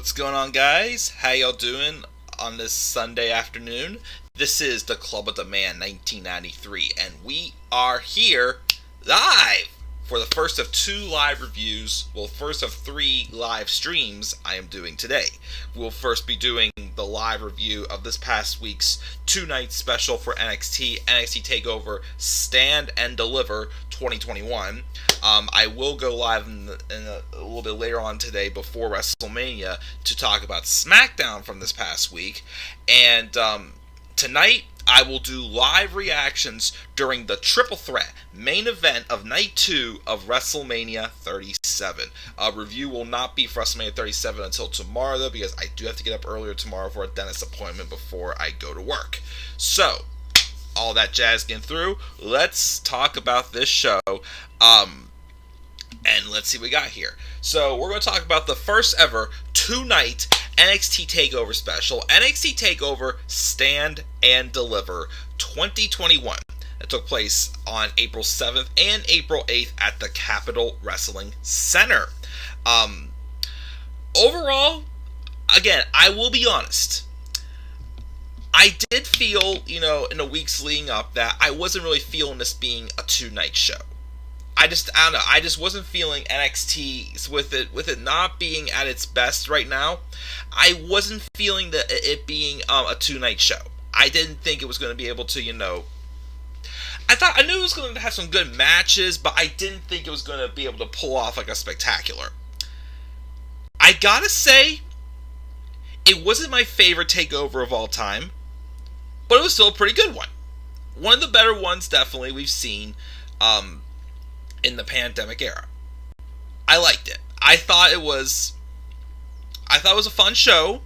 What's going on, guys? How y'all doing on this Sunday afternoon? This is the Club of the Man 1993, and we are here live for the first of two live reviews, first of three live streams I am doing today. We'll first be doing the live review of this past week's two-night special for NXT TakeOver Stand and Deliver 2021. I will go live a little bit later on today before WrestleMania to talk about SmackDown from this past week. And tonight, I will do live reactions during the Triple Threat main event of Night 2 of WrestleMania 37. A review will not be for WrestleMania 37 until tomorrow, though, because I do have to get up earlier tomorrow for a dentist appointment before I go to work. So, all that jazz getting through, let's talk about this show. And let's see what we got here. So, we're going to talk about the first ever two-night NXT TakeOver special, NXT TakeOver Stand and Deliver 2021. That took place on April 7th and April 8th at the Capitol Wrestling Center. Overall, again, I will be honest. I did feel, in the weeks leading up that I wasn't really feeling this being a two-night show. I don't know. I just wasn't feeling NXT with it not being at its best right now. I wasn't feeling it being a two-night show. I didn't think it was going to be able to, I knew it was going to have some good matches, but I didn't think it was going to be able to pull off like a spectacular. I gotta say, it wasn't my favorite takeover of all time, but it was still a pretty good one. One of the better ones, definitely, we've seen in the pandemic era. I liked it. I thought it was a fun show.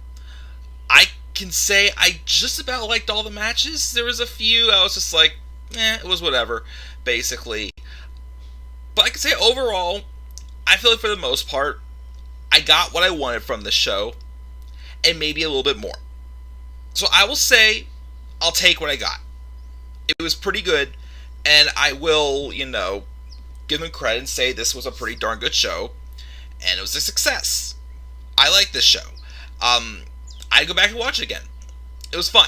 I can say I just about liked all the matches. There was a few I was just like, it was whatever, basically. But I can say overall, I feel like for the most part, I got what I wanted from the show, and maybe a little bit more. So I will say, I'll take what I got. It was pretty good, and I will, give them credit and say this was a pretty darn good show, and it was a success. I like this show. I'd go back and watch it again. It was fun.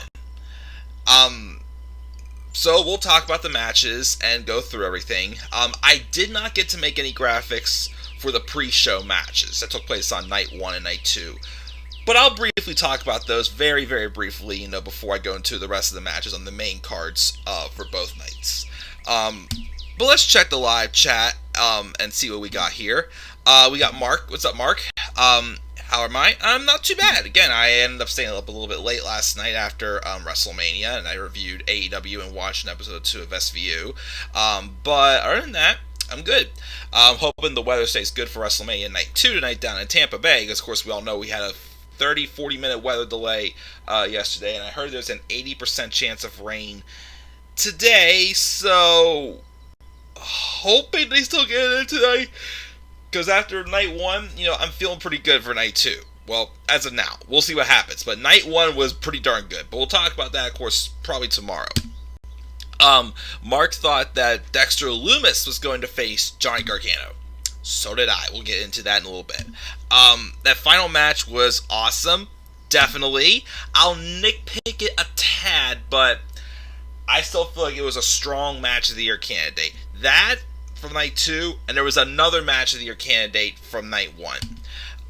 So we'll talk about the matches and go through everything. I did not get to make any graphics for the pre-show matches that took place on Night 1 and Night 2. But I'll briefly talk about those very, very briefly, before I go into the rest of the matches on the main cards for both nights. But let's check the live chat and see what we got here. We got Mark. What's up, Mark? How am I? I'm not too bad. Again, I ended up staying up a little bit late last night after WrestleMania, and I reviewed AEW and watched an episode 2 of SVU. But other than that, I'm good. I'm hoping the weather stays good for WrestleMania Night 2 tonight down in Tampa Bay, because, of course, we all know we had a 30-40 minute weather delay yesterday, and I heard there's an 80% chance of rain today, so hoping they still get it tonight, because after Night 1, I'm feeling pretty good for Night 2. Well, as of now, we'll see what happens, but Night 1 was pretty darn good, but we'll talk about that, of course, probably tomorrow. Mark thought that Dexter Lumis was going to face Johnny Gargano. So did I. We'll get into that in a little bit. That final match was awesome. Definitely. I'll nitpick it a tad, but I still feel like it was a strong match of the year candidate. That from Night 2, and there was another match of the year candidate from Night 1.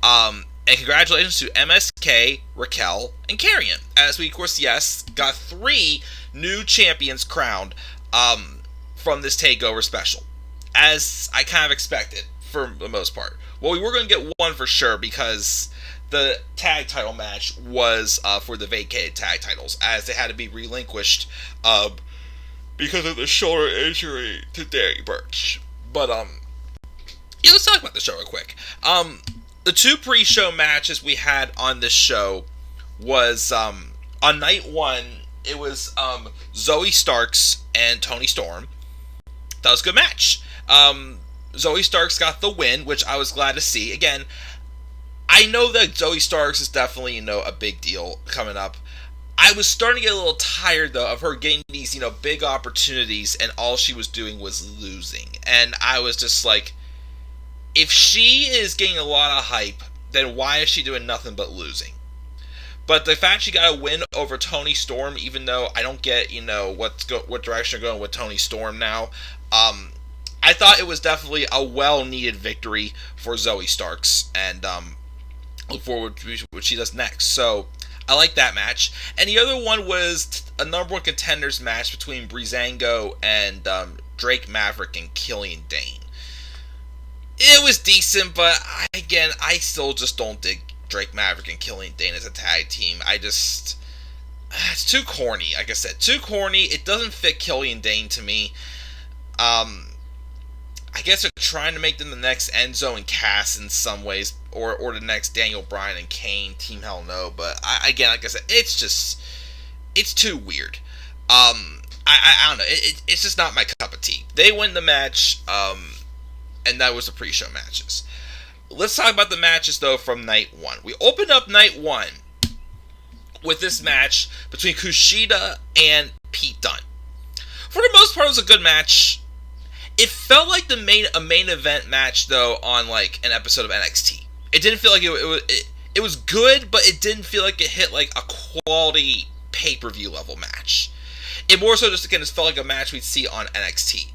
And congratulations to MSK, Raquel, and Karrion, as we, of course, got 3 new champions crowned from this TakeOver special, as I kind of expected, for the most part. Well, we were going to get one for sure, because the tag title match was for the vacated tag titles, as they had to be relinquished because of the shoulder injury to Danny Burch. But, let's talk about the show real quick. The 2 pre-show matches we had on this show was, on Night 1, it was Zoe Starks and Toni Storm. That was a good match. Zoe Starks got the win, which I was glad to see. Again, I know that Zoe Starks is definitely, a big deal coming up. I was starting to get a little tired, though, of her getting these, big opportunities, and all she was doing was losing. And I was just like, if she is getting a lot of hype then why is she doing nothing but losing? But the fact she got a win over Toni Storm, even though I don't get, what direction they're going with Toni Storm now, I thought it was definitely a well-needed victory for Zoe Starks, and look forward to what she does next. So I like that match. And the other one was a number one contenders match between Breezango and Drake Maverick and Killian Dane. It was decent, but I still just don't dig Drake Maverick and Killian Dane as a tag team. It's too corny. Like I said, too corny. It doesn't fit Killian Dane to me. I guess they're trying to make them the next Enzo and Cass in some ways, or the next Daniel Bryan and Kane. Team Hell No, but like I said, it's too weird. I don't know. It's just not my cup of tea. They win the match, and that was the pre-show matches. Let's talk about the matches, though, from night one. We opened up night one with this match between Kushida and Pete Dunne. For the most part, it was a good match. It felt like a main event match, though, on like an episode of NXT. It didn't feel like it was good, but it didn't feel like it hit like a quality pay-per-view level match. It more so just felt like a match we'd see on NXT.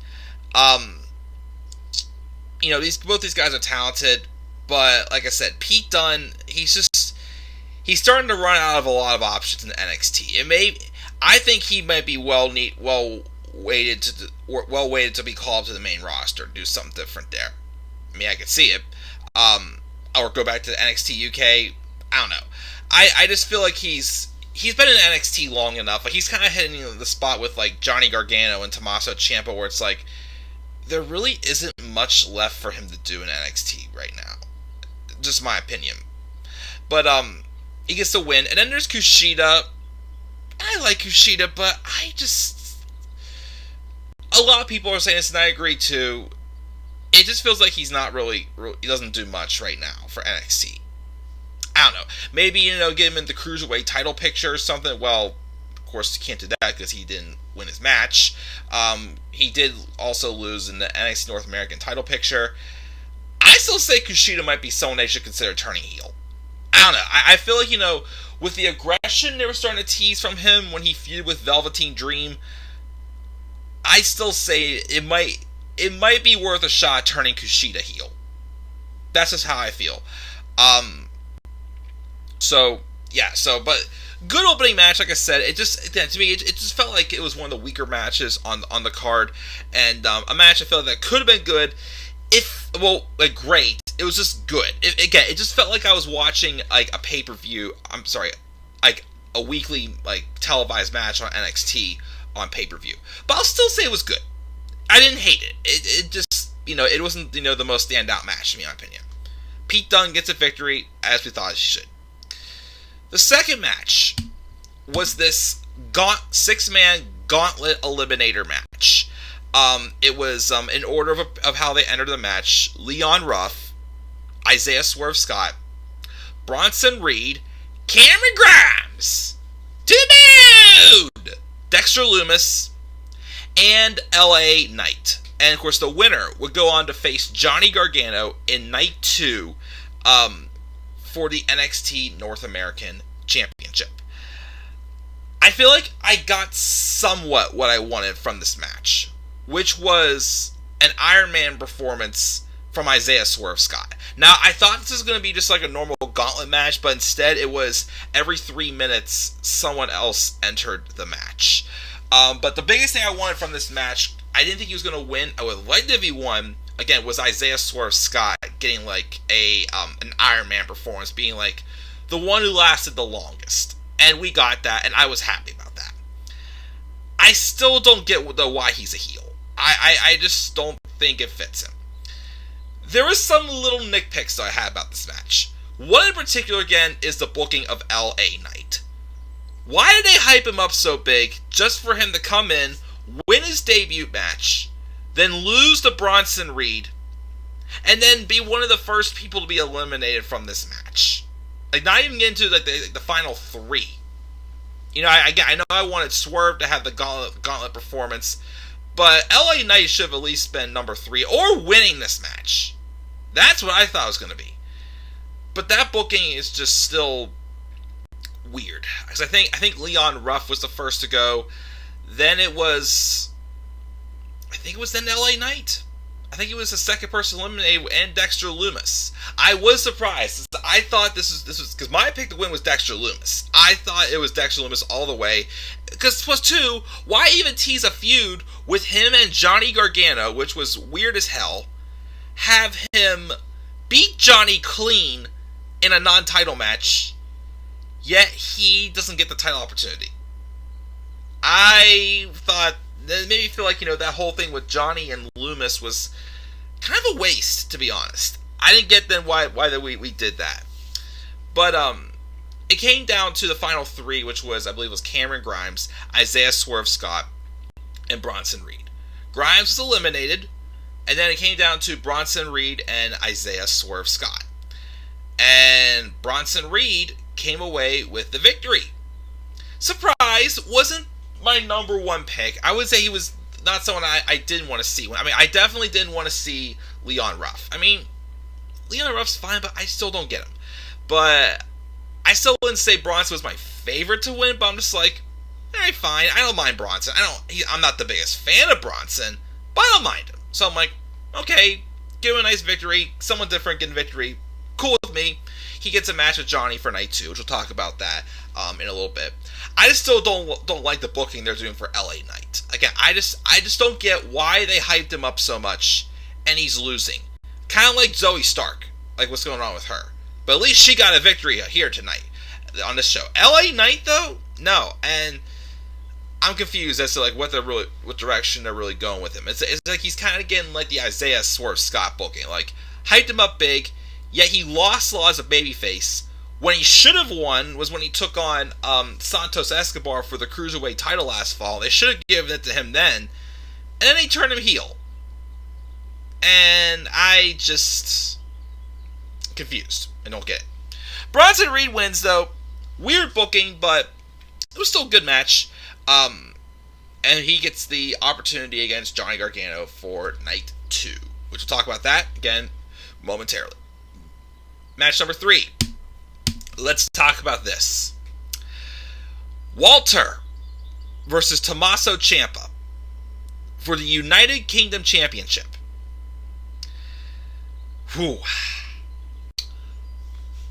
Both these guys are talented, but like I said, Pete Dunne, he's starting to run out of a lot of options in NXT. I think he might be well weighted to be called to the main roster, do something different there. I mean, I could see it. Or go back to the NXT UK. I don't know. I just feel like he's been in NXT long enough. Like, he's kind of hitting the spot with like Johnny Gargano and Tommaso Ciampa, where it's like there really isn't much left for him to do in NXT right now. Just my opinion. But he gets the win, and then there's Kushida. I like Kushida, but a lot of people are saying this, and I agree too. It just feels like he's not really he doesn't do much right now for NXT. I don't know. Maybe, get him in the Cruiserweight title picture or something. Well, of course, he can't do that because he didn't win his match. He did also lose in the NXT North American title picture. I still say Kushida might be someone they should consider turning heel. I don't know. I feel like, with the aggression they were starting to tease from him when he feuded with Velveteen Dream, I still say it might be worth a shot turning Kushida heel. That's just how I feel. But good opening match, like I said. To me, it just felt like it was one of the weaker matches on the card, and a match I felt that could have been good. Great. It was just good. It just felt like I was watching like a pay-per-view. I'm sorry, like a weekly like televised match on NXT on pay-per-view. But I'll still say it was good. I didn't hate it. It just, it wasn't, the most standout match, in my opinion. Pete Dunne gets a victory, as we thought he should. The second match was this six-man gauntlet eliminator match. It was, in order of how they entered the match, Leon Ruff, Isaiah Swerve Scott, Bronson Reed, Cameron Grimes, to the moon! Dexter Lumis, and LA Knight. And of course, the winner would go on to face Johnny Gargano in night 2 for the NXT North American Championship. I feel like I got somewhat what I wanted from this match, which was an Iron Man performance from Isaiah Swerve Scott. Now, I thought this was going to be just like a normal gauntlet match, but instead it was every 3 minutes someone else entered the match. But the biggest thing I wanted from this match, I didn't think he was going to win. I would like to be won. Again, was Isaiah Swerve Scott getting like an Iron Man performance, being like the one who lasted the longest, and we got that, and I was happy about that. I still don't get why he's a heel. I just don't think it fits him. There was some little nitpicks that I had about this match. One in particular, again, is the booking of LA Knight. Why did they hype him up so big just for him to come in, win his debut match, then lose to Bronson Reed, and then be one of the first people to be eliminated from this match? Like, not even get into like the final 3. I know I wanted Swerve to have the gauntlet performance, but LA Knight should have at least been number 3 or winning this match. That's what I thought it was going to be. But that booking is just still weird. Because I think Leon Ruff was the first to go. Then it was, I think it was then LA Knight. I think he was the second person eliminated, and Dexter Lumis. I was surprised. I thought this was because my pick to win was Dexter Lumis. I thought it was Dexter Lumis all the way. Because plus two, why even tease a feud with him and Johnny Gargano, which was weird as hell? Have him beat Johnny clean in a non-title match, yet he doesn't get the title opportunity. I thought that made me feel like, that whole thing with Johnny and Lumis was kind of a waste, to be honest. I didn't get then why we did that. But it came down to the final three, which was, I believe, was Cameron Grimes, Isaiah Swerve Scott, and Bronson Reed. Grimes was eliminated, and then it came down to Bronson Reed and Isaiah Swerve Scott. And Bronson Reed came away with the victory. Surprise, wasn't my number one pick. I would say he was not someone I didn't want to see. I definitely didn't want to see Leon Ruff. Leon Ruff's fine, but I still don't get him. But I still wouldn't say Bronson was my favorite to win, but I'm just like, alright, fine. I don't mind Bronson. I'm not the biggest fan of Bronson, but I don't mind him. So I'm like, okay, give him a nice victory. Someone different getting victory. Cool with me. He gets a match with Johnny for night 2, which we'll talk about that in a little bit. I just still don't like the booking they're doing for LA Knight. Again, I just don't get why they hyped him up so much and he's losing. Kind of like Zoe Stark, like what's going on with her. But at least she got a victory here tonight on this show. LA Knight though, no, and I'm confused as to like what direction they're really going with him. It's like he's kind of getting like the Isaiah Swerve Scott booking, like hyped him up big, yet he lost as a babyface. When he should have won was when he took on Santos Escobar for the Cruiserweight title last fall. They should have given it to him then. And then they turned him heel. And I just confused. I don't get it. Bronson Reed wins though. Weird booking, but it was still a good match. And he gets the opportunity against Johnny Gargano for night 2. Which we'll talk about that again momentarily. Match number 3. Let's talk about this. Walter versus Tommaso Ciampa for the United Kingdom Championship. Whew.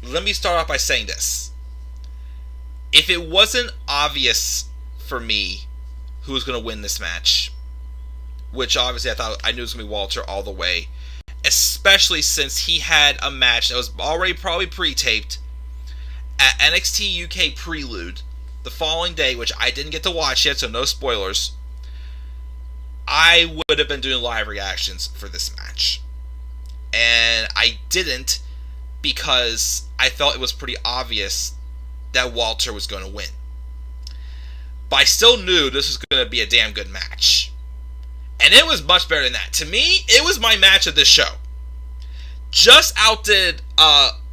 Let me start off by saying this. If it wasn't obvious for me who was going to win this match, which obviously I knew it was going to be Walter all the way, especially since he had a match that was already probably pre-taped at NXT UK Prelude the following day, which I didn't get to watch yet, so no spoilers. I would have been doing live reactions for this match. And I didn't because I felt it was pretty obvious that Walter was going to win. But I still knew this was going to be a damn good match. And it was much better than that. To me, it was my match of this show. Just outdid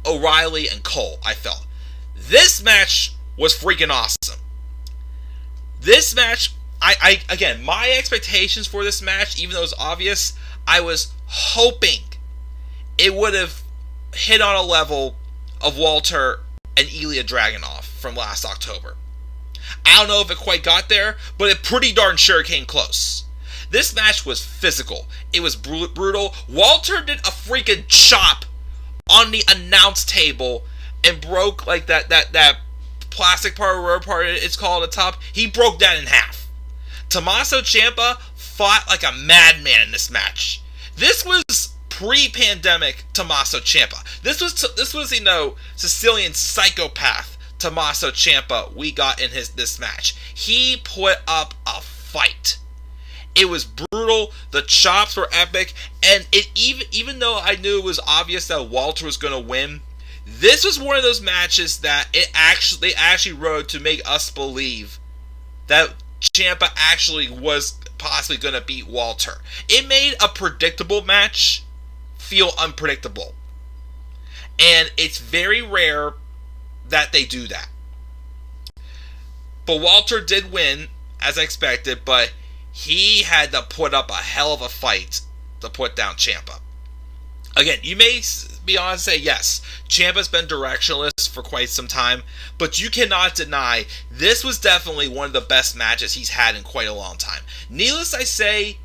O'Reilly and Cole, I felt. This match was freaking awesome. This match, again, my expectations for this match, even though it was obvious, I was hoping it would have hit on a level of Walter and Ilya Dragunov from last October. I don't know if it quite got there, but it pretty darn sure came close. This match was physical. It was brutal. Walter did a freaking chop on the announce table and broke like that plastic part or rubber part it's called at the top. He broke that in half. Tommaso Ciampa fought like a madman in this match. This was pre-pandemic Tommaso Ciampa. This was Sicilian psychopath Tommaso Ciampa we got in this match. He put up a fight. It was brutal. The chops were epic, and even though I knew it was obvious that Walter was going to win, this was one of those matches that they actually wrote to make us believe that Ciampa actually was possibly going to beat Walter. It made a predictable match feel unpredictable, and it's very rare that they do that. But Walter did win, as I expected, but he had to put up a hell of a fight to put down Ciampa. Again, you may be honest and say, yes, Ciampa's been directionless for quite some time, but you cannot deny this was definitely one of the best matches he's had in quite a long time. Needless I say,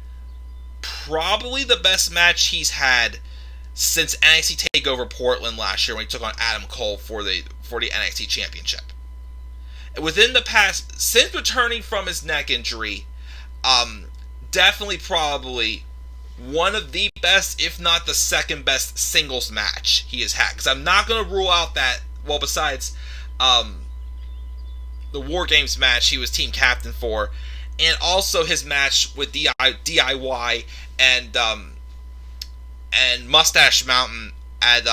probably the best match he's had since NXT TakeOver Portland last year when he took on Adam Cole for the NXT Championship. Within the past, since returning from his neck injury, definitely probably one of the best, if not the second best singles match he has had. Because I'm not going to rule out that, well, besides the War Games match he was team captain for, and also his match with DIY and Mustache Mountain at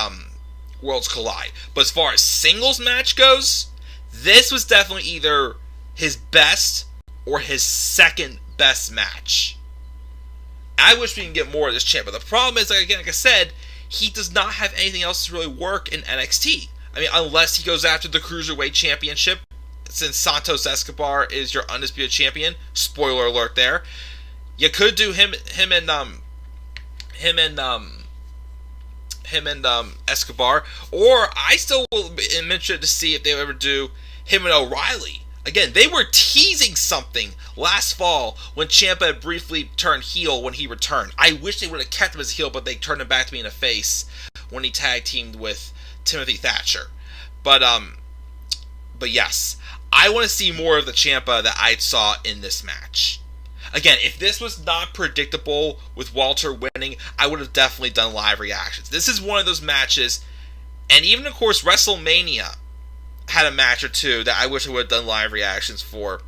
Worlds Collide. But as far as singles match goes, this was definitely either his best or his second best match. I wish we can get more of this champ, but the problem is, like I said, he does not have anything else to really work in NXT. I mean, unless he goes after the Cruiserweight Championship, since Santos Escobar is your undisputed champion. Spoiler alert there. You could do him and Escobar, or I still am interested to see if they ever do him and O'Reilly. Again, they were teasing something last fall when Ciampa had briefly turned heel when he returned. I wish they would have kept him as a heel, but they turned him back to being a face when he tag teamed with Timothy Thatcher. But yes, I want to see more of the Ciampa that I saw in this match. Again, if this was not predictable with Walter winning, I would have definitely done live reactions. This is one of those matches, and even, of course, WrestleMania had a match or two that I wish I would have done live reactions for.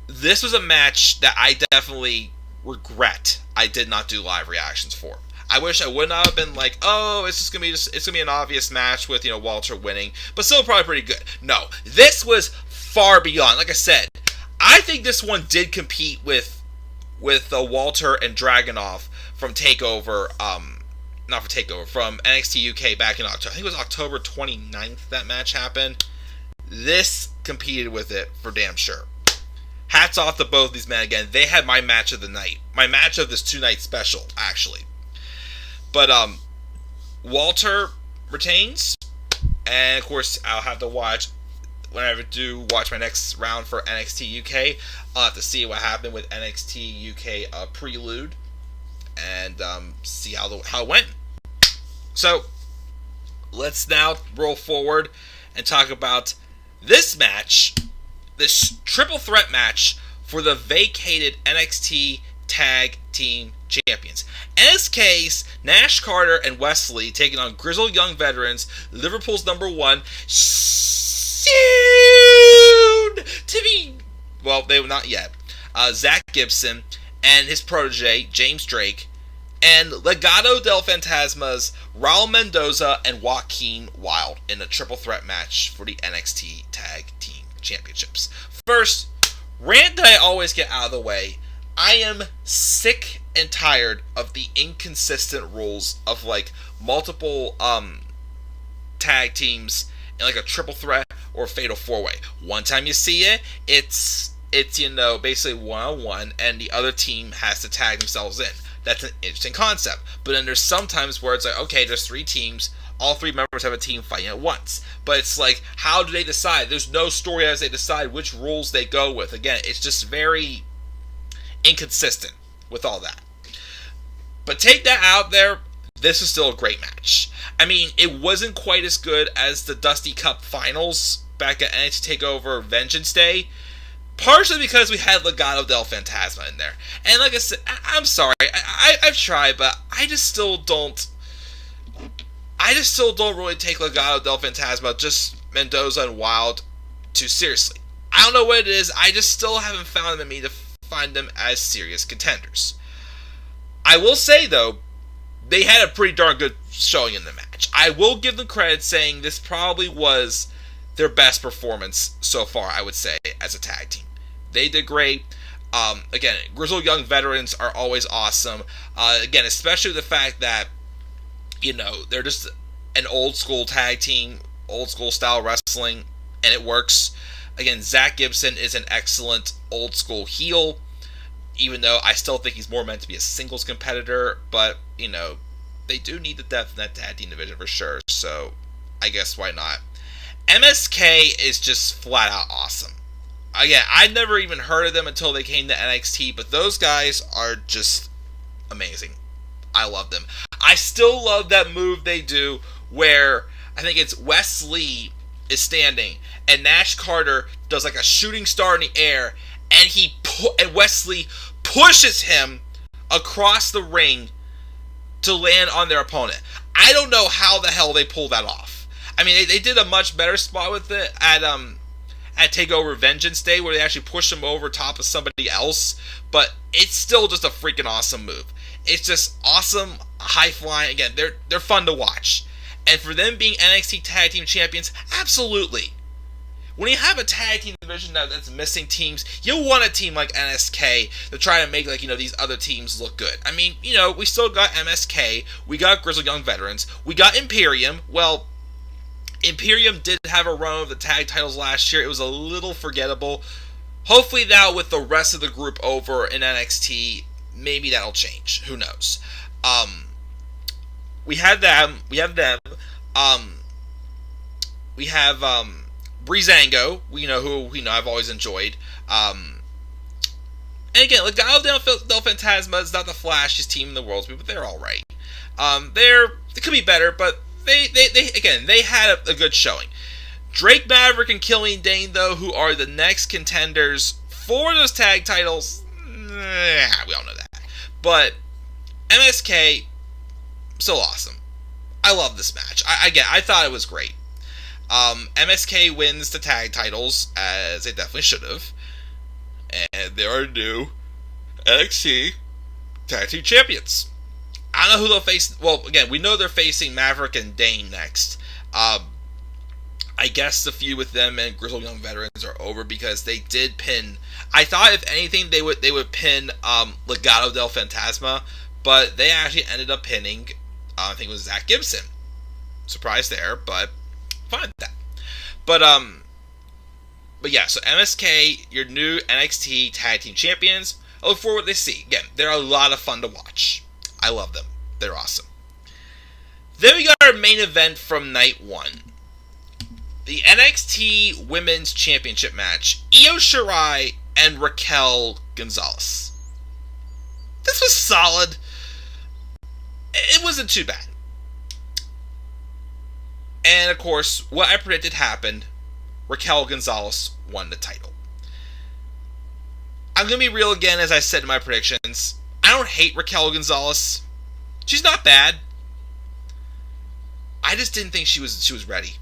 This was a match that I definitely regret I did not do live reactions for. I wish I would not have been like, oh, it's gonna be an obvious match with, Walter winning, but still probably pretty good. No, this was far beyond. Like I said, I think this one did compete with Walter and Dragunov from TakeOver, not for TakeOver, from NXT UK back in October. I think it was October 29th that match happened. This competed with it for damn sure. Hats off to both these men again. They had my match of the night. My match of this 2-night special, actually. But Walter retains. And of course, I'll have to watch, whenever I do watch my next round for NXT UK, I'll have to see what happened with NXT UK Prelude. And see how it went. So, let's now roll forward and talk about this match, this triple threat match for the vacated NXT Tag Team Champions. In this case, Nash Carter and Wesley taking on Grizzled Young Veterans, Liverpool's number one, soon to be, well, they were not yet, Zach Gibson and his protege, James Drake, and Legado del Fantasma's Raul Mendoza and Joaquin Wilde in a triple threat match for the NXT Tag Team Championships. First, rant that I always get out of the way, I am sick and tired of the inconsistent rules of, like, multiple tag teams in, like, a triple threat or a fatal four-way. One time you see it, it's basically one-on-one, and the other team has to tag themselves in. That's an interesting concept. But then there's sometimes where it's like, okay, there's 3 teams, all 3 members have a team fighting at once. But it's like, how do they decide? There's no story as they decide which rules they go with. Again, it's just very inconsistent with all that. But take that out there, this is still a great match. I mean, it wasn't quite as good as the Dusty Cup Finals back at NXT TakeOver Vengeance Day, partially because we had Legado del Fantasma in there. And like I said, I'm sorry, I've tried, but I just still don't really take Legado del Fantasma, just Mendoza and Wilde, too seriously. I don't know what it is, I just still haven't found them in me to find them as serious contenders. I will say, though, they had a pretty darn good showing in the match. I will give them credit saying this probably was their best performance so far, I would say, as a tag team. They did great. Again, Grizzled Young Veterans are always awesome. Again, especially the fact that, they're just an old school tag team, old school style wrestling, and it works. Again, Zach Gibson is an excellent old school heel, even though I still think he's more meant to be a singles competitor, but, they do need the depth in that tag team division for sure, so I guess why not. MSK is just flat out awesome. Again, I'd never even heard of them until they came to NXT, but those guys are just amazing. I love them. I still love that move they do where I think it's Wes Lee is standing and Nash Carter does like a shooting star in the air, and and Wes Lee pushes him across the ring to land on their opponent. I don't know how the hell they pull that off. I mean, they did a much better spot with it at TakeOver Vengeance Day, where they actually pushed him over top of somebody else, but it's still just a freaking awesome move. It's just awesome, high flying. Again, they're fun to watch, and for them being NXT Tag Team Champions, absolutely. When you have a tag team division that's missing teams, you want a team like NSK to try to make these other teams look good. I mean, we still got MSK, we got Grizzled Young Veterans, we got Imperium. Well, Imperium did have a run of the tag titles last year. It was a little forgettable. Hopefully now with the rest of the group over in NXT, maybe that'll change. Who knows? We have them. We have Breezango, who I've always enjoyed. And again, Legado del Fantasma is not the flashiest team in the world, but they're all right. They could be better, but they had a good showing. Drake Maverick and Killian Dane, though, who are the next contenders for those tag titles, we all know that. But MSK, still awesome. I love this match. I thought it was great. MSK wins the tag titles, as they definitely should have. And there are new NXT Tag Team Champions. I don't know who they'll face. Well, again, we know they're facing Maverick and Dane next. I guess the feud with them and Grizzled Young Veterans are over because they did pin. I thought if anything they would pin Legado del Fantasma, but they actually ended up pinning. I think it was Zach Gibson. Surprise there, but fine with that. But yeah. So MSK, your new NXT Tag Team Champions. I look forward to what they see. Again, they're a lot of fun to watch. I love them. They're awesome. Then we got our main event from night one. The NXT Women's Championship match. Io Shirai and Raquel Gonzalez. This was solid. It wasn't too bad. And of course, what I predicted happened. Raquel Gonzalez won the title. I'm going to be real again, as I said in my predictions. I don't hate Raquel Gonzalez. She's not bad. I just didn't think she was ready.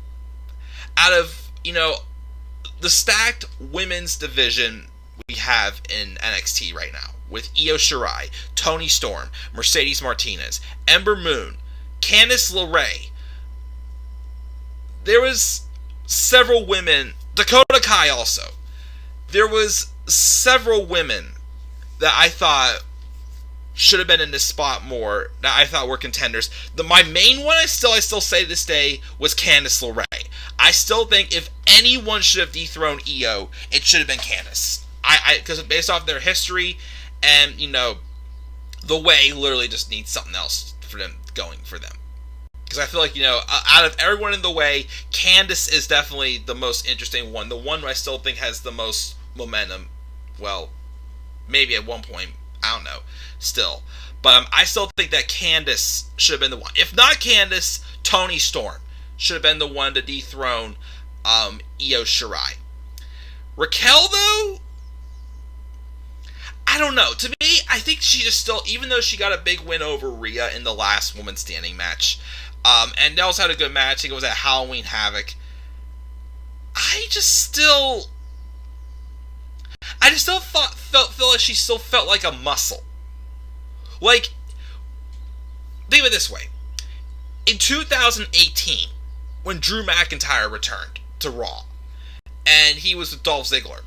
Out of, the stacked women's division we have in NXT right now, with Io Shirai, Toni Storm, Mercedes Martinez, Ember Moon, Candice LeRae, there was several women, Dakota Kai also. There was several women that I thought should have been in this spot more, that I thought were contenders. My main one, I still say to this day, was Candice LeRae. I still think if anyone should have dethroned Io, it should have been Candice. Because based off their history and, the way literally just needs something else for them going for them. Because I feel like, out of everyone in the way, Candice is definitely the most interesting one. The one I still think has the most momentum. Well, maybe at one point. I don't know. Still. But I still think that Candice should have been the one. If not Candice, Toni Storm should have been the one to dethrone Io Shirai. Raquel, though, I don't know. To me, I think she just still, even though she got a big win over Rhea in the last woman standing match, and they also had a good match. I think it was at Halloween Havoc. I just still felt like she still felt like a muscle. Like, think of it this way. In 2018, when Drew McIntyre returned to Raw, and he was with Dolph Ziggler,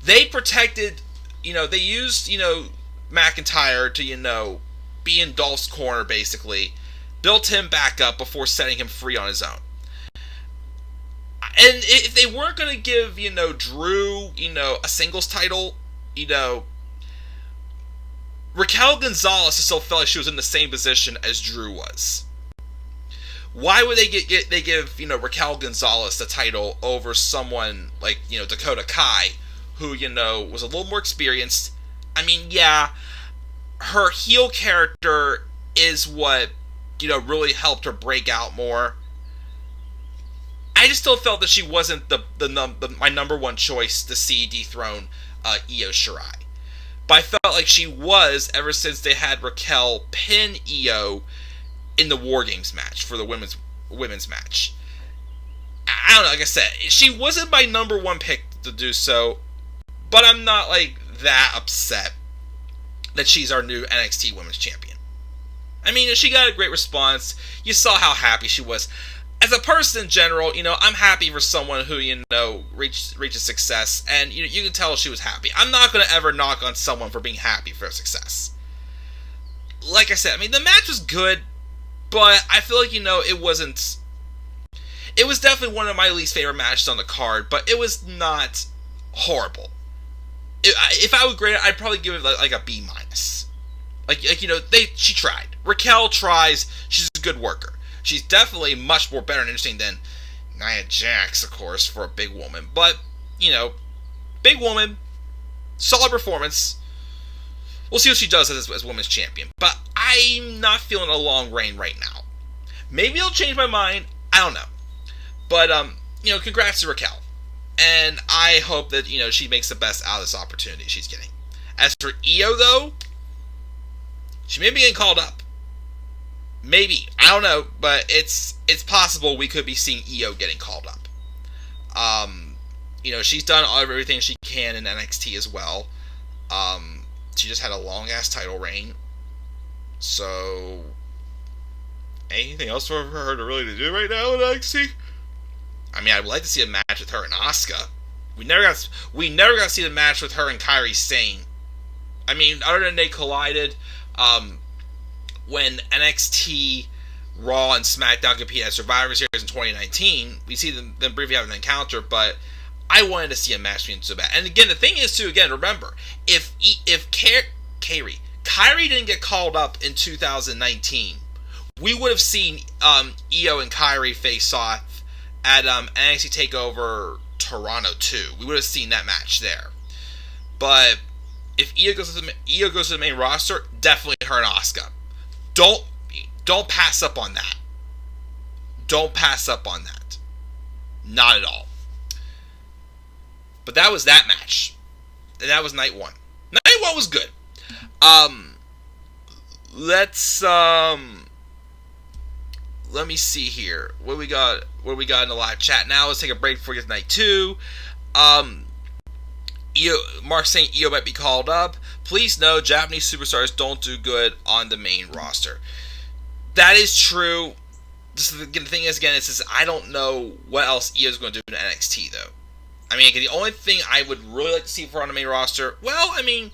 they protected, they used, McIntyre to, be in Dolph's corner, basically, built him back up before setting him free on his own. And if they weren't going to give, Drew, a singles title, Raquel Gonzalez still felt like she was in the same position as Drew was. Why would they give Raquel Gonzalez the title over someone like Dakota Kai, who was a little more experienced? I mean, yeah, her heel character is what really helped her break out more. I just still felt that she wasn't my number one choice to see dethrone Io Shirai. But I felt like she was ever since they had Raquel pin Io in the War Games match for the women's match. I don't know, like I said, she wasn't my number one pick to do so, but I'm not like that upset that she's our new NXT Women's Champion. I mean, she got a great response. You saw how happy she was. As a person in general, I'm happy for someone who, reaches success, and you can tell she was happy. I'm not going to ever knock on someone for being happy for success. Like I said, I mean, the match was good, but I feel like, it wasn't... It was definitely one of my least favorite matches on the card, but it was not horrible. If I would grade it, I'd probably give it like a B-. She tried. Raquel tries. She's a good worker. She's definitely much more better and interesting than Nia Jax, of course, for a big woman. But, big woman, solid performance. We'll see what she does as women's champion. But I'm not feeling a long reign right now. Maybe I'll change my mind. I don't know. But, congrats to Raquel. And I hope that, she makes the best out of this opportunity she's getting. As for Io, though, she may be getting called up. Maybe. I don't know. But it's possible we could be seeing Io getting called up. She's done everything she can in NXT as well. She just had a long-ass title reign. So, anything else for her to really do right now in NXT? I mean, I'd like to see a match with her and Asuka. We never got to see the match with her and Kairi Sane. I mean, other than they collided, when NXT, Raw, and SmackDown compete at Survivor Series in 2019, we see them briefly have an encounter, but I wanted to see a match between them so bad. And again, the thing is, too, remember, if Kairi didn't get called up in 2019, we would have seen Io and Kairi face off at NXT TakeOver Toronto 2. We would have seen that match there. But if Io goes to the main roster, definitely her and Asuka. Don't pass up on that. Don't pass up on that. Not at all. But that was that match. And that was night one. Night one was good. Let me see here. What we got in the live chat now? Let's take a break before we get to night two. Mark saying Io might be called up. Please know Japanese superstars don't do good on the main roster. That is true. The thing is, again, I don't know what else Io's going to do in NXT, though. I mean, the only thing I would really like to see for her on the main roster, well, I mean,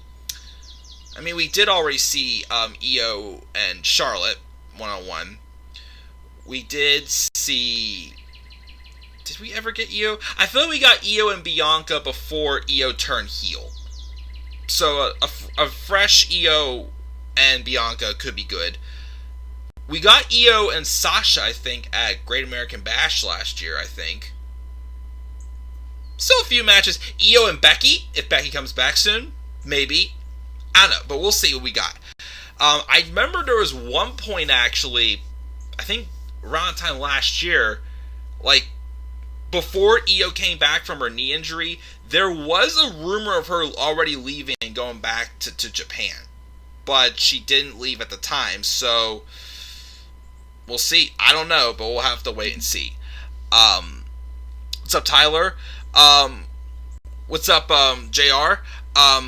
we did already see Io and Charlotte one-on-one. We did see... Did we ever get Io? I feel like we got Io and Bianca before Io turned heel. So a fresh Io and Bianca could be good. We got Io and Sasha, I think, at Great American Bash last year, I think. Still a few matches. Io and Becky, if Becky comes back soon. Maybe. I don't know, but we'll see what we got. I remember there was one point, actually, I think around the time last year, like, before Io came back from her knee injury, there was a rumor of her already leaving and going back to Japan. But she didn't leave at the time, so we'll see. I don't know, but we'll have to wait and see. What's up, Tyler? What's up, JR? Are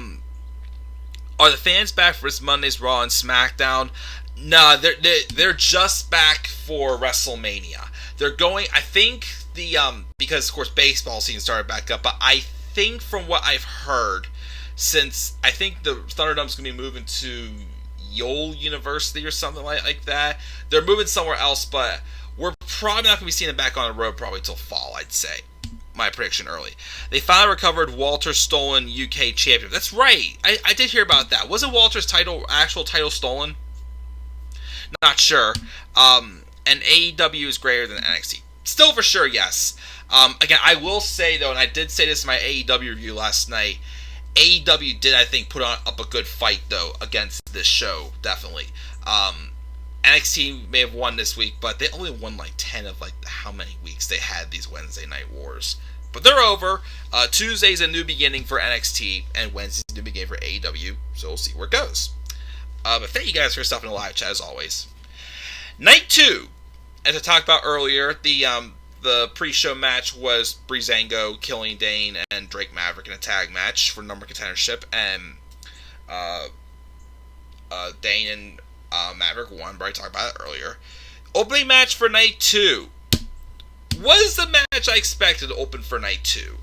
the fans back for this Monday's Raw and SmackDown? No, they're just back for WrestleMania. They're going, I think, because of course baseball season started back up, but I think from what I've heard, since I think the Thunderdome's going to be moving to Yale University or something like that, they're moving somewhere else, but we're probably not going to be seeing them back on the road probably till fall, I'd say. my prediction early. They finally recovered Walter's stolen UK champion. That's right. I did hear about that. Wasn't Walter's actual title stolen? Not sure. And AEW is greater than NXT. Still for sure, yes. Again, I will say though, and I did say this in my AEW review last night, AEW did, I think, put up a good fight though against this show, definitely. NXT may have won this week, but they only won like 10 of like how many weeks they had these Wednesday Night Wars. But they're over. Tuesday's a new beginning for NXT, and Wednesday's a new beginning for AEW, so we'll see where it goes. But thank you guys for stopping the live chat as always. Night 2, as I talked about earlier, the pre-show match was Breezango, Killing Dane, and Drake Maverick in a tag match for number contendership, and Dane and Maverick won, but I talked about it earlier. Opening match for Night 2 was the match I expected to open for Night 2.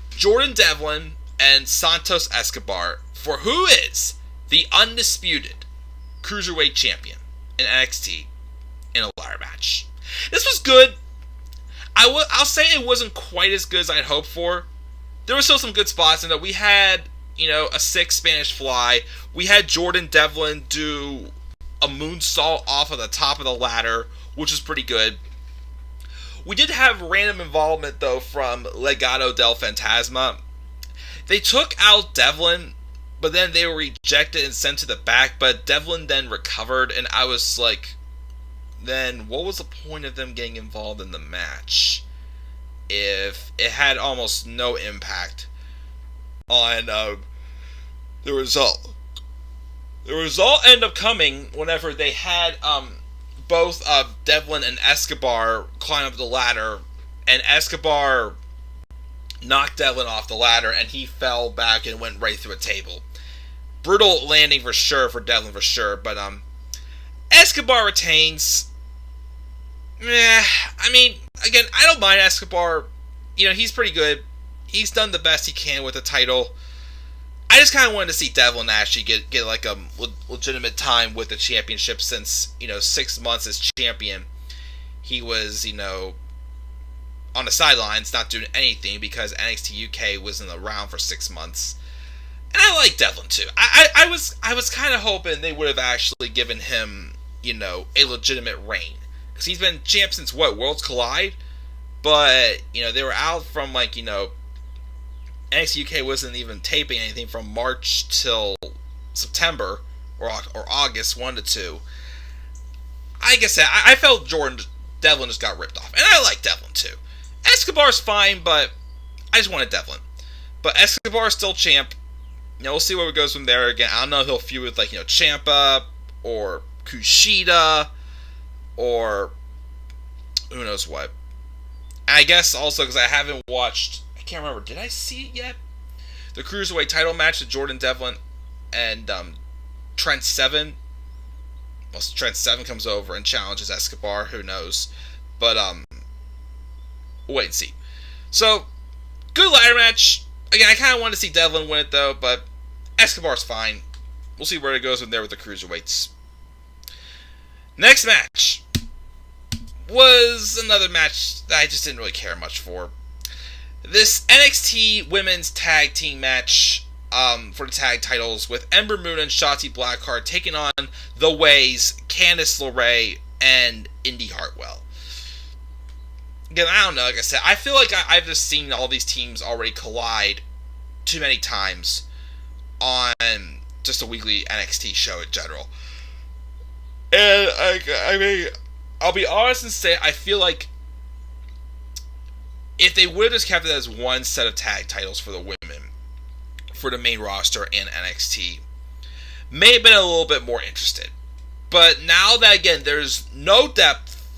Jordan Devlin and Santos Escobar for who is the undisputed Cruiserweight Champion in NXT in a ladder match. This was good. I'll say it wasn't quite as good as I'd hoped for. There were still some good spots in that. We had, a 6 Spanish fly. We had Jordan Devlin do a moonsault off of the top of the ladder, which was pretty good. We did have random involvement, though, from Legado del Fantasma. They took out Devlin, but then they were rejected and sent to the back, but Devlin then recovered, and I was like, then what was the point of them getting involved in the match if it had almost no impact on the result? The result ended up coming whenever they had both Devlin and Escobar climb up the ladder, and Escobar knocked Devlin off the ladder, and he fell back and went right through a table. Brutal landing for sure for Devlin for sure, but Escobar retains. I mean, again, I don't mind Escobar. He's pretty good. He's done the best he can with the title. I just kind of wanted to see Devlin actually get like a legitimate time with the championship since, 6 months as champion. He was, on the sidelines, not doing anything because NXT UK wasn't around for 6 months. And I like Devlin too. I was kind of hoping they would have actually given him, a legitimate reign. Because he's been champ since Worlds Collide? But, they were out from NXT UK wasn't even taping anything from March till September or August, 1 to 2. I guess I felt Devlin just got ripped off. And I like Devlin too. Escobar's fine, but I just wanted Devlin. But Escobar's still champ. We'll see where it goes from there. Again, I don't know if he'll feud with Ciampa or Kushida or who knows what. And I guess also because I haven't watched, I can't remember, did I see it yet? The Cruiserweight title match with Jordan Devlin and Trent Seven. Well, Trent Seven comes over and challenges Escobar, who knows. But we'll wait and see. So, good ladder match. Again, I kind of want to see Devlin win it though, but Escobar's fine. We'll see where it goes from there with the Cruiserweights. Next match was another match that I just didn't really care much for. This NXT Women's Tag Team match for the tag titles with Ember Moon and Shotzi Blackheart taking on The Ways, Candice LeRae, and Indy Hartwell. Again, I don't know, like I said, I feel like I've just seen all these teams already collide too many times on just a weekly NXT show in general. And, I mean, I'll be honest and say, I feel like if they would have just kept it as one set of tag titles for the women, for the main roster and NXT, may have been a little bit more interested. But now that, again, there's no depth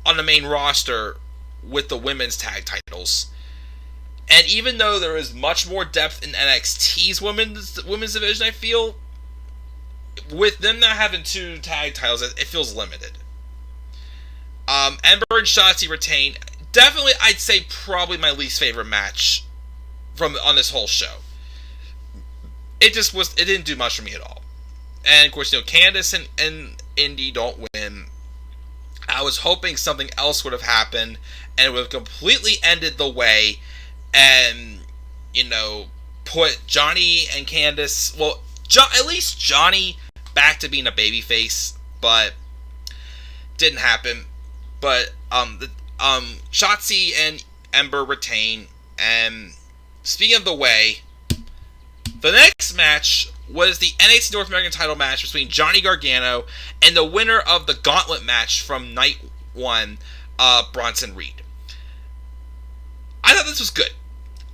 on the main roster with the women's tag titles, and even though there is much more depth in NXT's women's division, I feel, with them not having 2 tag titles, it feels limited. Ember and Shotzi retain. Definitely, I'd say probably my least favorite match on this whole show. It didn't do much for me at all. And of course, Candice and Indy don't win. I was hoping something else would have happened and it would have completely ended the way and, put Johnny and Candice, well, at least Johnny back to being a babyface, but didn't happen. But Shotzi and Ember retain. And speaking of the way, the next match was the NXT North American title match between Johnny Gargano and the winner of the Gauntlet match from night 1, Bronson Reed. I thought this was good.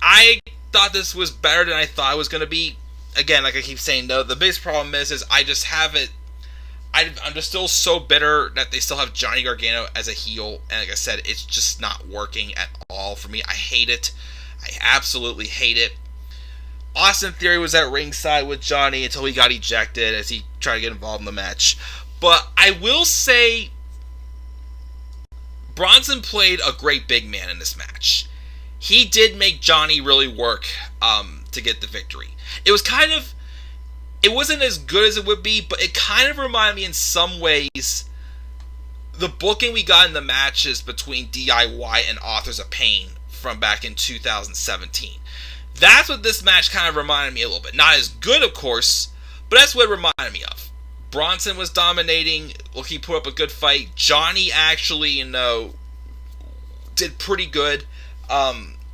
I thought this was better than I thought it was going to be. Again, like I keep saying, though, the biggest problem is I just have it. I'm just still so bitter that they still have Johnny Gargano as a heel, and like I said, it's just not working at all for me. I hate it. I absolutely hate it. Austin Theory was at ringside with Johnny until he got ejected as he tried to get involved in the match. But I will say, Bronson played a great big man in this match. He did make Johnny really work to get the victory. It wasn't as good as it would be, but it kind of reminded me in some ways the booking we got in the matches between DIY and Authors of Pain from back in 2017. That's what this match kind of reminded me a little bit. Not as good, of course, but that's what it reminded me of. Bronson was dominating. Look, he put up a good fight. Johnny actually, did pretty good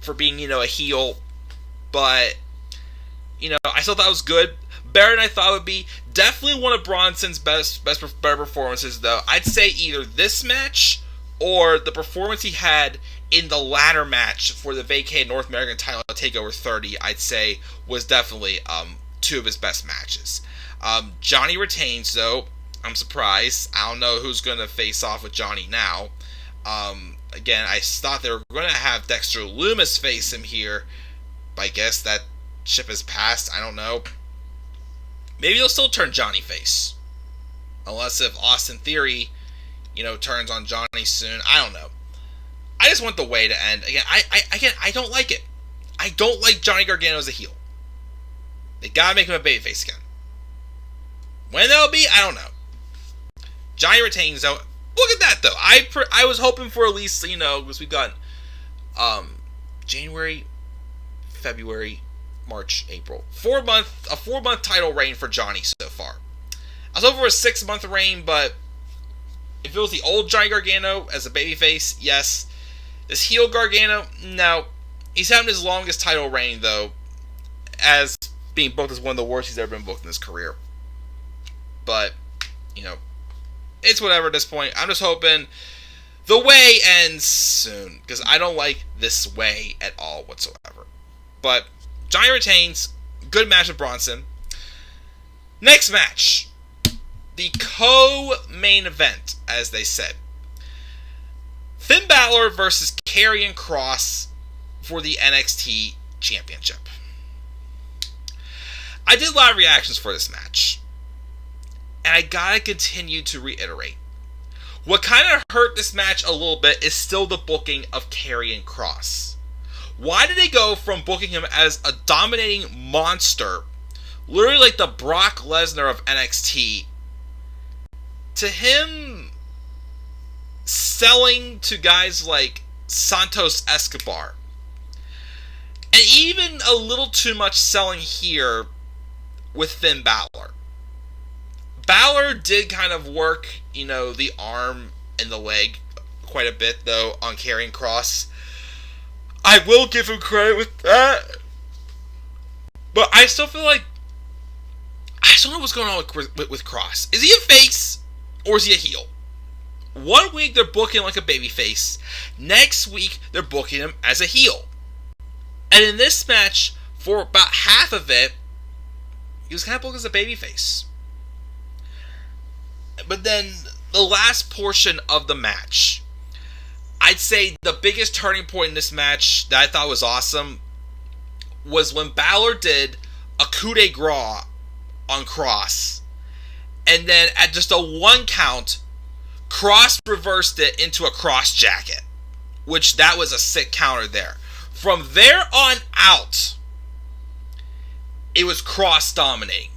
for being, a heel. But, I still thought it was good. Better than I thought it would be. Definitely one of Bronson's better performances, though. I'd say either this match or the performance he had in the latter match for the vacated North American title TakeOver 30, I'd say, was definitely two of his best matches. Johnny retains, though. I'm surprised. I don't know who's going to face off with Johnny now. Again, I thought they were going to have Dexter Lumis face him here, but I guess that ship has passed. I don't know. Maybe they'll still turn Johnny face. Unless if Austin Theory, turns on Johnny soon. I don't know. I just want the way to end. Again, I don't like it. I don't like Johnny Gargano as a heel. They gotta make him a babyface again. When that'll be, I don't know. Johnny retains, though. Look at that, though. I was hoping for at least, because we've got January, February, March, April. A 4-month title reign for Johnny so far. I was hoping for a 6-month reign, but if it was the old Johnny Gargano as a babyface, yes. This heel Gargano, no. He's having his longest title reign, though, as being booked as one of the worst he's ever been booked in his career. But, it's whatever at this point. I'm just hoping the way ends soon, because I don't like this way at all whatsoever. But Johnny retains. Good match with Bronson. Next match. The co-main event, as they said. Finn Balor versus Karrion Kross for the NXT Championship. I did a lot of reactions for this match. And I gotta continue to reiterate. What kind of hurt this match a little bit is still the booking of Karrion Kross. Why did they go from booking him as a dominating monster, literally like the Brock Lesnar of NXT, to him selling to guys like Santos Escobar? And even a little too much selling here with Finn Balor. Balor did kind of work, the arm and the leg quite a bit, though, on Karrion Kross. I will give him credit with that. But I still feel like I just don't know what's going on with Kross. Is he a face or is he a heel? 1 week they're booking him like a babyface. Next week they're booking him as a heel. And in this match, for about half of it, he was kind of booked as a babyface. But then the last portion of the match, I'd say the biggest turning point in this match that I thought was awesome was when Balor did a coup de grace on Kross. And then at just a 1 count, Kross reversed it into a cross jacket. Which that was a sick counter there. From there on out, it was Kross dominating.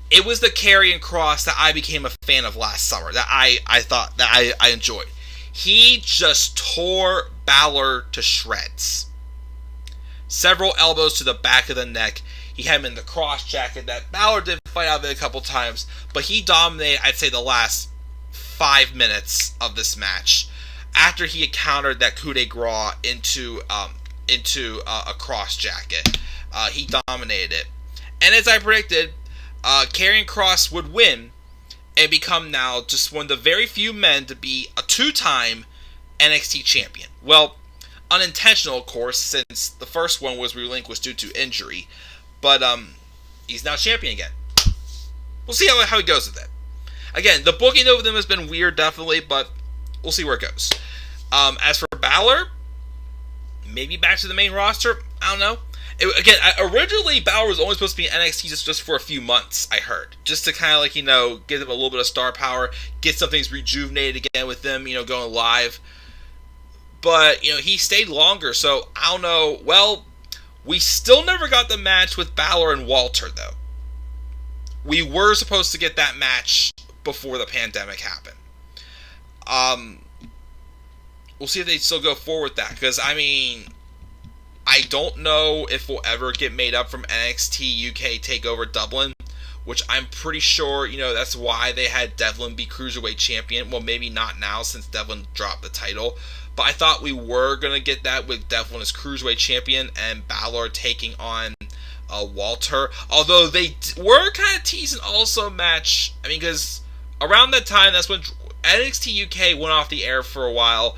It was the Karrion Kross that I became a fan of last summer. That I thought that I enjoyed. He just tore Balor to shreds. Several elbows to the back of the neck. He had him in the cross jacket that Balor did fight out of it a couple times, but he dominated, I'd say, the last 5 minutes of this match after he had countered that coup de grace into a cross jacket. He dominated it. And as I predicted, Karrion Kross would win and become now just one of the very few men to be a 2-time NXT champion. Well, unintentional, of course, since the first one was relinquished due to injury. But he's now champion again. We'll see how he goes with it. Again, the booking over them has been weird, definitely, but we'll see where it goes. As for Balor, maybe back to the main roster. I don't know. Originally, Balor was only supposed to be in NXT just for a few months, I heard. Just to kind of, give them a little bit of star power, get some things rejuvenated again with them, going live. But, he stayed longer, so I don't know. Well, we still never got the match with Balor and Walter, though. We were supposed to get that match before the pandemic happened. We'll see if they still go forward with that, because, I don't know if we'll ever get made up from NXT UK TakeOver Dublin, which I'm pretty sure, that's why they had Devlin be Cruiserweight Champion. Well, maybe not now since Devlin dropped the title, but I thought we were going to get that with Devlin as Cruiserweight Champion and Balor taking on Walter. Although they were kind of teasing also a match, because around that time, that's when NXT UK went off the air for a while,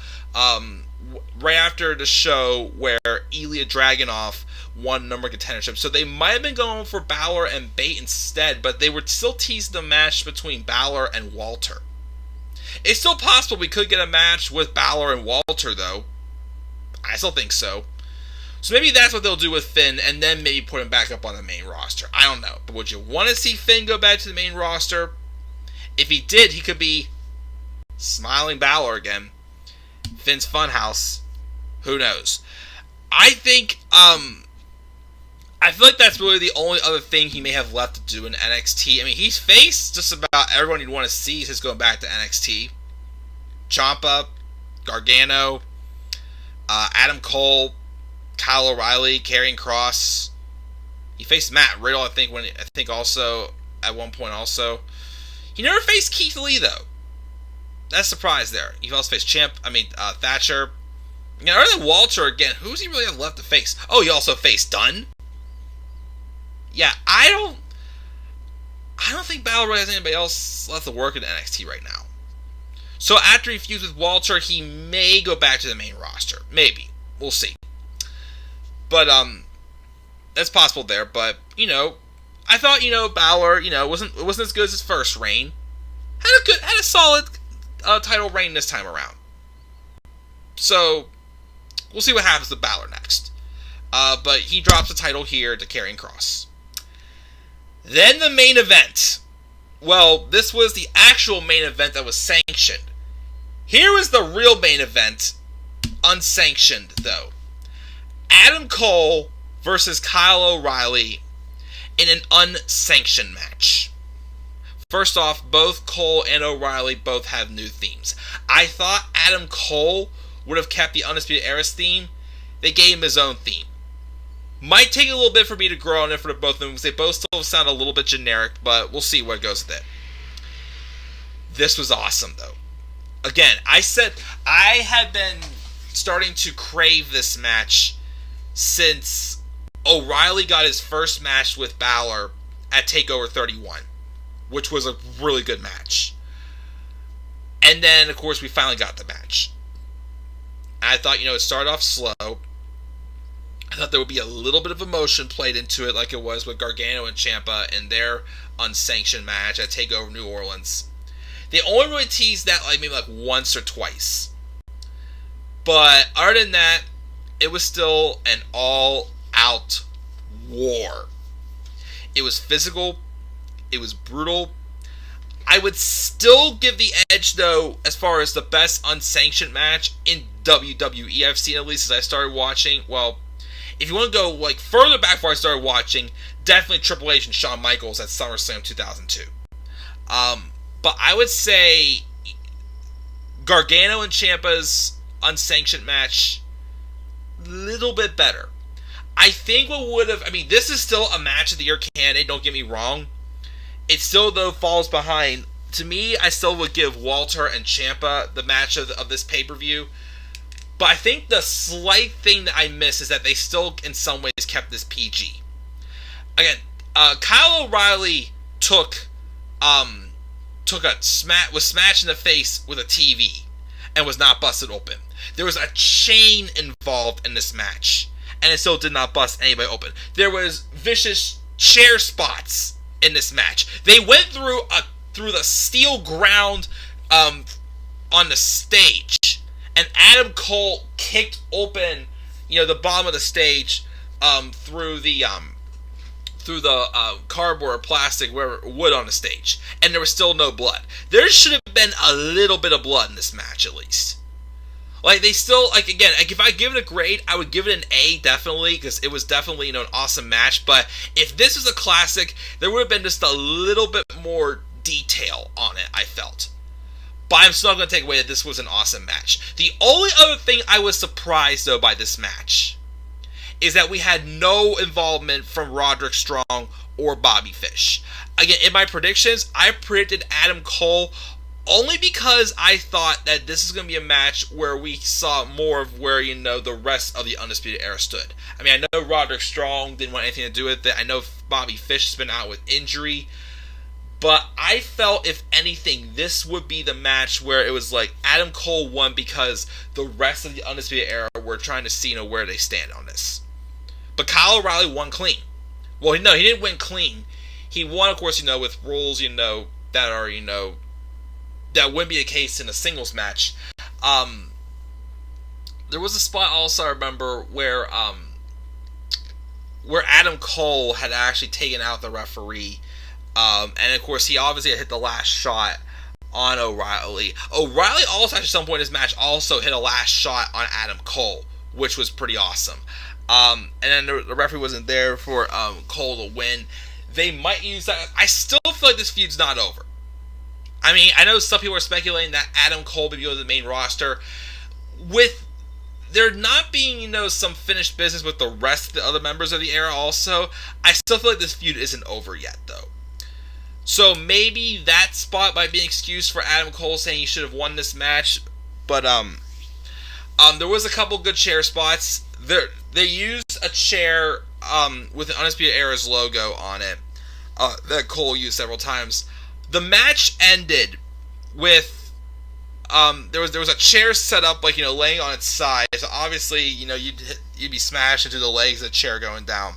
right after the show where Ilya Dragunov won number contendership. So they might have been going for Balor and Bate instead, but they were still teasing the match between Balor and Walter. It's still possible we could get a match with Balor and Walter, though. I still think so. So maybe that's what they'll do with Finn, and then maybe put him back up on the main roster. I don't know. But would you want to see Finn go back to the main roster? If he did, he could be smiling Balor again. Finn's Funhouse. Who knows? I think, I feel like that's really the only other thing he may have left to do in NXT. He's faced just about everyone you'd want to see since going back to NXT. Ciampa, Gargano, Adam Cole, Kyle O'Reilly, Karrion Kross. He faced Matt Riddle, I think also, at one point also. He never faced Keith Lee, though. That's a surprise there. He also faced Thatcher. Other than Walter, again, who's he really have left to face? Oh, he also faced Dunn. Yeah, I don't think Balor really has anybody else left to work in NXT right now. So after he feuds with Walter, he may go back to the main roster. Maybe. We'll see. But, that's possible there. But, I thought, Balor, wasn't as good as his first reign. Had a solid title reign this time around. So, we'll see what happens with Balor next. But he drops the title here to Karrion Kross. Then the main event. Well, this was the actual main event that was sanctioned. Here was the real main event, unsanctioned though. Adam Cole versus Kyle O'Reilly in an unsanctioned match. First off, both Cole and O'Reilly both have new themes. I thought Adam Cole would have kept the Undisputed Era's theme. They gave him his own theme. Might take a little bit for me to grow on it for both of them, because they both still sound a little bit generic, but we'll see where it goes with it. This was awesome, though. Again, I said I had been starting to crave this match since O'Reilly got his first match with Balor at TakeOver 31, which was a really good match. And then, of course, we finally got the match. I thought, it started off slow. I thought there would be a little bit of emotion played into it, like it was with Gargano and Ciampa in their unsanctioned match at TakeOver New Orleans. They only really teased that maybe once or twice. But other than that, it was still an all-out war. It was physical. It was brutal. I would still give the edge, though, as far as the best unsanctioned match in WWE I've seen, at least, as I started watching. Well, if you want to go further back before I started watching, definitely Triple H and Shawn Michaels at SummerSlam 2002. But I would say Gargano and Ciampa's unsanctioned match little bit better. I think what would have, this is still a match of the year candidate, don't get me wrong. It still, though, falls behind. To me, I still would give Walter and Ciampa the match of this pay-per-view. But I think the slight thing that I miss is that they still, in some ways, kept this PG. Again, Kyle O'Reilly was smashed in the face with a TV and was not busted open. There was a chain involved in this match, and it still did not bust anybody open. There was vicious chair spots in this match. They went through the steel ground on the stage, and Adam Cole kicked open, the bottom of the stage through the cardboard or plastic, wood on the stage, and there was still no blood. There should have been a little bit of blood in this match, at least. They still, again, if I give it a grade, I would give it an A, definitely, because it was definitely, an awesome match. But if this was a classic, there would have been just a little bit more detail on it, I felt. But I'm still not going to take away that this was an awesome match. The only other thing I was surprised, though, by this match is that we had no involvement from Roderick Strong or Bobby Fish. Again, in my predictions, I predicted Adam Cole only because I thought that this is going to be a match where we saw more of where, the rest of the Undisputed Era stood. I know Roderick Strong didn't want anything to do with it. I know Bobby Fish has been out with injury. But I felt, if anything, this would be the match where it was like Adam Cole won because the rest of the Undisputed Era were trying to see, where they stand on this. But Kyle O'Reilly won clean. Well, no, he didn't win clean. He won, of course, with rules, that are, that wouldn't be the case in a singles match. There was a spot also I remember where Adam Cole had actually taken out the referee. And of course, he obviously had hit the last shot on O'Reilly. O'Reilly also, at some point in his match, also hit a last shot on Adam Cole, which was pretty awesome. And then the referee wasn't there for Cole to win. They might use that. I still feel like this feud's not over. I know some people are speculating that Adam Cole may be on the main roster. With there not being, some finished business with the rest of the other members of the era also, I still feel like this feud isn't over yet, though. So maybe that spot might be an excuse for Adam Cole saying he should have won this match. But there was a couple good chair spots. They used a chair with the Undisputed Era's logo on it that Cole used several times. The match ended with there was a chair set up laying on its side. So obviously you'd be smashed into the legs of the chair going down.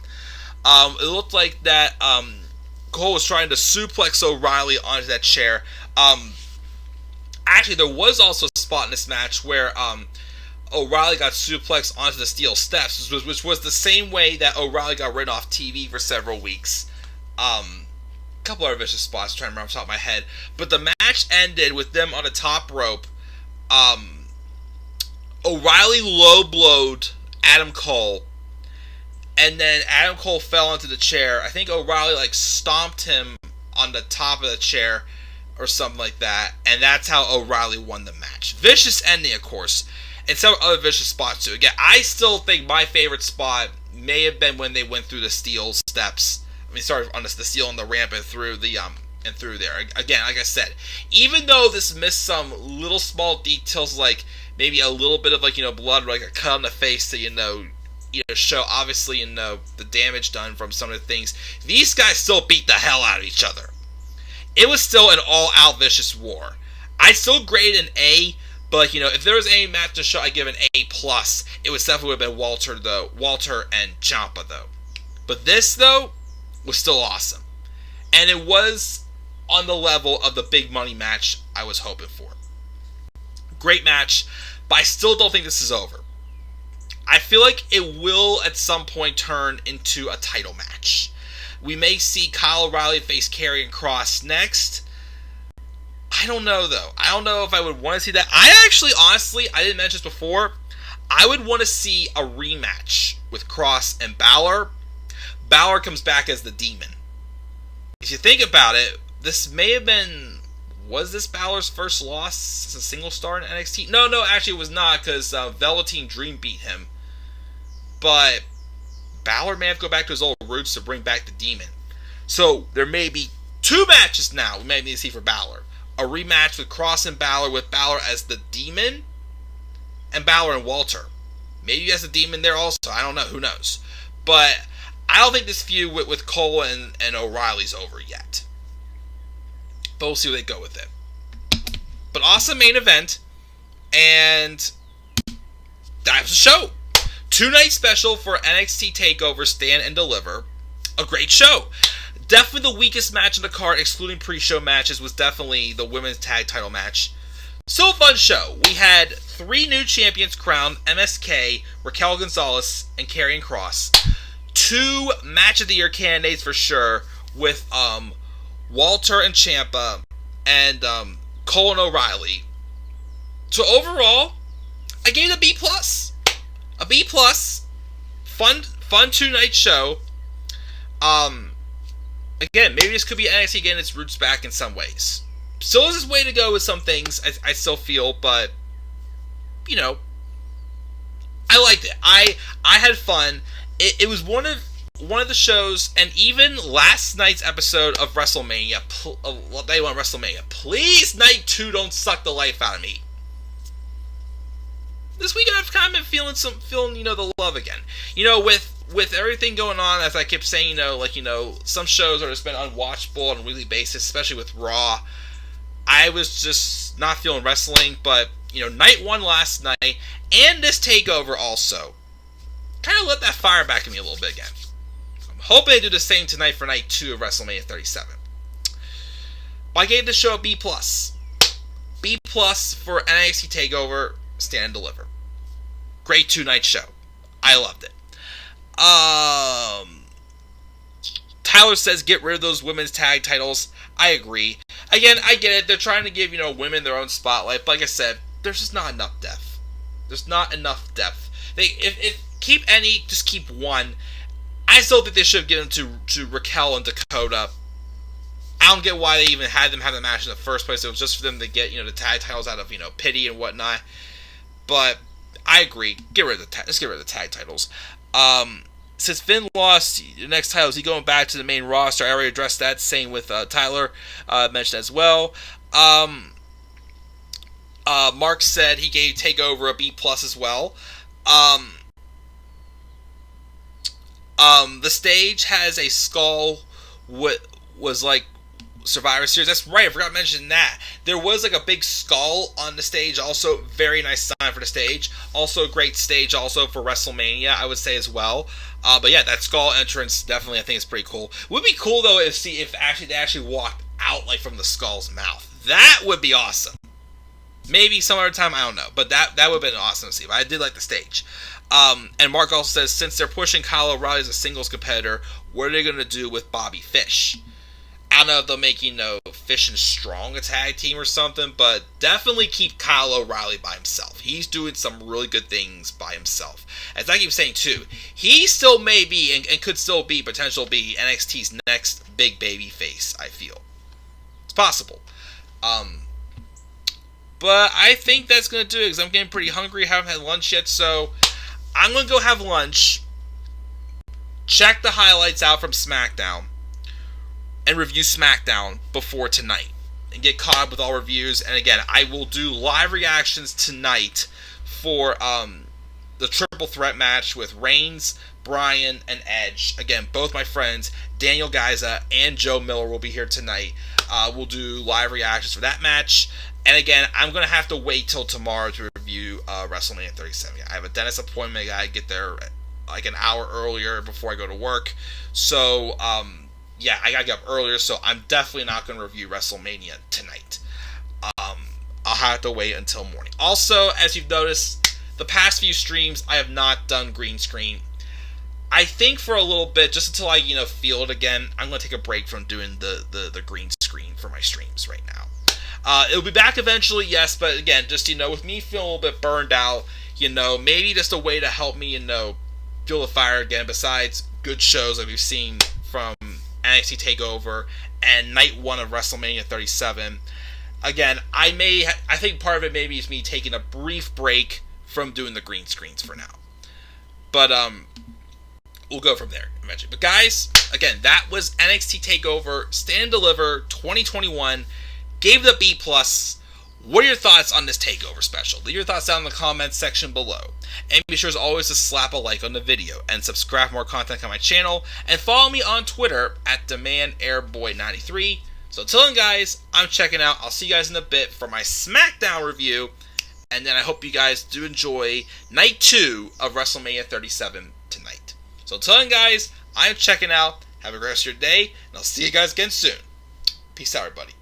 It looked like that Cole was trying to suplex O'Reilly onto that chair. Actually, there was also a spot in this match where O'Reilly got suplexed onto the steel steps, which was the same way that O'Reilly got written off TV for several weeks. A couple other vicious spots, trying to remember off the top of my head. But the match ended with them on the top rope. O'Reilly low-blowed Adam Cole. And then Adam Cole fell into the chair. I think O'Reilly stomped him on the top of the chair or something like that. And that's how O'Reilly won the match. Vicious ending, of course. And some other vicious spots too. Again, I still think my favorite spot may have been when they went through the steel steps. On the steel on the ramp and through the and through there. Again, like I said, even though this missed some little small details, like maybe a little bit of blood, a cut on the face to show obviously the damage done from some of the things. These guys still beat the hell out of each other. It was still an all-out vicious war. I still grade an A, but if there was any match to show, I give an A+. It would definitely have been Walter and Ciampa though. But this though was still awesome, and it was on the level of the big money match I was hoping for. Great match, but I still don't think this is over. I feel like it will at some point turn into a title match. We may see Kyle O'Reilly face Karrion Kross next. I don't know though. I don't know if I would want to see that. Honestly, I didn't mention this before. I would want to see a rematch with Kross and Balor. Balor comes back as the Demon. If you think about it, this may have been... Was this Balor's first loss as a single star in NXT? No, actually it was not, because Velveteen Dream beat him. but Balor may have to go back to his old roots to bring back the Demon. So there may be 2 matches now we may need to see for Balor. A rematch with Cross and Balor, with Balor as the Demon, and Balor and Walter. Maybe he has a Demon there also. I don't know. Who knows? But I don't think this feud with Cole and O'Reilly's over yet. But we'll see where they go with it. But awesome main event. And that was the show. 2-night special for NXT TakeOver Stand and Deliver. A great show. Definitely the weakest match in the card, excluding pre-show matches, was definitely the women's tag title match. So fun show. We had 3 new champions crowned: MSK, Raquel Gonzalez, and Karrion Kross. 2 match of the year candidates for sure, with Walter and Ciampa and Cole and O'Reilly. So overall, I gave it a B+. A B+. Fun 2-night show. Again, maybe this could be NXT getting its roots back in some ways. Still has its way to go with some things, I still feel, but, you know, I liked it. I had fun. It was one of the shows, and even last night's episode of WrestleMania, Day 1 WrestleMania, please, Night 2 don't suck the life out of me. This week I've kind of been feeling, the love again. With everything going on, as I kept saying, some shows are just been unwatchable on a weekly basis, especially with Raw. I was just not feeling wrestling, but, Night 1 last night, and this TakeOver also, kind of lit that fire back in me a little bit again. I'm hoping they do the same tonight for Night 2 of WrestleMania 37. But I gave this show a B+. B+ for NXT TakeOver Stand and Deliver. Great 2-night show. I loved it. Tyler says get rid of those women's tag titles. I agree. Again, I get it. They're trying to give, women their own spotlight. But like I said, there's just not enough depth. There's not enough depth. If keep any, just keep one. I still think they should have given to Raquel and Dakota. I don't get why they even had them have the match in the first place. It was just for them to get, the tag titles out of, pity and whatnot. But I agree. Let's get rid of the tag titles. Since Finn lost the next title, is he going back to the main roster? I already addressed that. Same with Tyler mentioned as well. Mark said he gave TakeOver a B+ as well. The stage has a skull. What was like Survivor Series. That's right. I forgot to mention that. There was like a big skull on the stage. Also, very nice sign for the stage. Also, a great stage also for WrestleMania, I would say as well. But yeah, that skull entrance definitely I think is pretty cool. Would be cool though if they actually walked out like from the skull's mouth. That would be awesome. Maybe some other time, I don't know. But that would have been awesome to see. But I did like the stage. And Mark also says, since they're pushing Kyle O'Reilly as a singles competitor, what are they going to do with Bobby Fish? I don't know if they'll make, Fish and Strong a tag team or something, but definitely keep Kyle O'Reilly by himself. He's doing some really good things by himself. As I keep saying, too, he still may be, and could still be, potential be, NXT's next big baby face, I feel. It's possible. But I think that's going to do it, because I'm getting pretty hungry. I haven't had lunch yet, so I'm going to go have lunch, check the highlights out from SmackDown, and review SmackDown before tonight. And get caught up with all reviews. And again, I will do live reactions tonight for the triple threat match with Reigns, Bryan, and Edge. Again, both my friends, Daniel Gaiza and Joe Miller, will be here tonight. We'll do live reactions for that match. And again, I'm going to have to wait till tomorrow to review WrestleMania 37. I have a dentist appointment. I get there like an hour earlier before I go to work. So, yeah, I gotta get up earlier, so I'm definitely not going to review WrestleMania tonight. I'll have to wait until morning. Also, as you've noticed, the past few streams, I have not done green screen. I think for a little bit, just until I, feel it again, I'm going to take a break from doing the green screen for my streams right now. It'll be back eventually, yes, but again, just, with me feeling a little bit burned out, maybe just a way to help me, feel the fire again, besides good shows that we've seen from NXT TakeOver and Night 1 of WrestleMania 37. Again, I think part of it maybe is me taking a brief break from doing the green screens for now. But we'll go from there eventually. But guys, again, that was NXT TakeOver Stand and Deliver 2021. Gave it a B+. What are your thoughts on this TakeOver special? Leave your thoughts down in the comments section below. And be sure as always to slap a like on the video and subscribe for more content on my channel. And follow me on Twitter at DemandAirBoy93. So until then, guys, I'm checking out. I'll see you guys in a bit for my SmackDown review. And then I hope you guys do enjoy Night 2 of WrestleMania 37 tonight. So until then, guys, I'm checking out. Have a great rest of your day. And I'll see you guys again soon. Peace out, everybody.